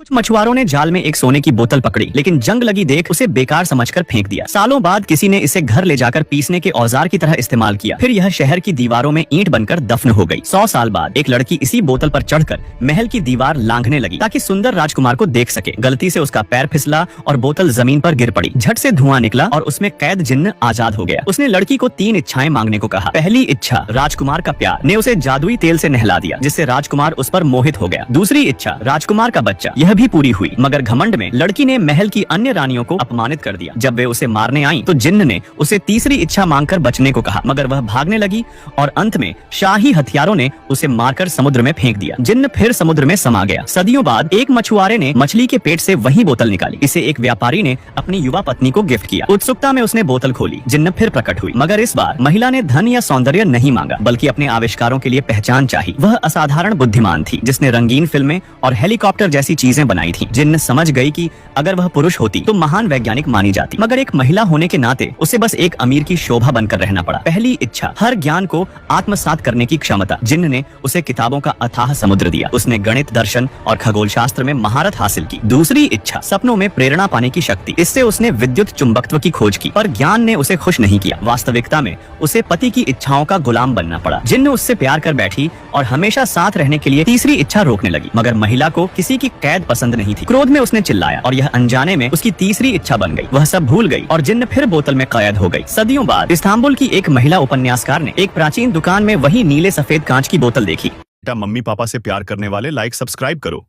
कुछ मछुआरों ने जाल में एक सोने की बोतल पकड़ी, लेकिन जंग लगी देख उसे बेकार समझकर फेंक दिया। सालों बाद किसी ने इसे घर ले जाकर पीसने के औजार की तरह इस्तेमाल किया। फिर यह शहर की दीवारों में ईंट बनकर दफन हो गई। 100 साल बाद एक लड़की इसी बोतल पर चढ़कर महल की दीवार लांघने लगी ताकि सुंदर राजकुमार को देख सके। गलती से उसका पैर फिसला और बोतल जमीन पर गिर पड़ी। झट से धुआं निकला और उसमें कैद जिन्न आजाद हो गया। उसने लड़की को 3 इच्छाएं मांगने को कहा। पहली इच्छा राजकुमार का प्यार, ने उसे जादुई तेल से नहला दिया जिससे राजकुमार उस पर मोहित हो गया। दूसरी इच्छा राजकुमार का बच्चा, यह भी पूरी हुई, मगर घमंड में लड़की ने महल की अन्य रानियों को अपमानित कर दिया। जब वे उसे मारने आईं, तो जिन्न ने उसे तीसरी इच्छा मांगकर बचने को कहा, मगर वह भागने लगी और अंत में शाही हथियारों ने उसे मारकर समुद्र में फेंक दिया। जिन्न फिर समुद्र में समा गया। सदियों बाद एक मछुआरे ने मछली के पेट से वही बोतल निकाली। इसे एक व्यापारी ने अपनी युवा पत्नी को गिफ्ट किया। उत्सुकता में उसने बोतल खोली। जिन्न फिर प्रकट हुई, मगर इस बार महिला ने धन या सौंदर्य नहीं मांगा, बल्कि अपने आविष्कारों के लिए पहचान चाहिए। वह असाधारण बुद्धिमान थी जिसने रंगीन फिल्में और हेलीकॉप्टर जैसी चीजें बनाई थी। जिन्न समझ गई कि अगर वह पुरुष होती तो महान वैज्ञानिक मानी जाती, मगर एक महिला होने के नाते उसे बस एक अमीर की शोभा बनकर रहना पड़ा। पहली इच्छा हर ज्ञान को आत्मसात करने की क्षमता। जिन्न ने उसे किताबों का अथाह समुद्र दिया। उसने गणित, दर्शन और खगोल शास्त्र में महारत हासिल की। दूसरी इच्छा सपनों में प्रेरणा पाने की शक्ति। इससे उसने विद्युत चुंबकत्व की खोज की, पर ज्ञान ने उसे खुश नहीं किया। वास्तविकता में उसे पति की इच्छाओं का गुलाम बनना पड़ा। जिन्न उससे प्यार कर बैठी और हमेशा साथ रहने के लिए तीसरी इच्छा रोकने लगी, मगर महिला को किसी की कैद पसंद नहीं थी। क्रोध में उसने चिल्लाया और यह अनजाने में उसकी तीसरी इच्छा बन गई। वह सब भूल गई और जिन्न फिर बोतल में कैद हो गई। सदियों बाद इस्तांबुल की एक महिला उपन्यासकार ने एक प्राचीन दुकान में वही नीले सफेद कांच की बोतल देखी। बेटा, मम्मी पापा से प्यार करने वाले लाइक सब्सक्राइब करो।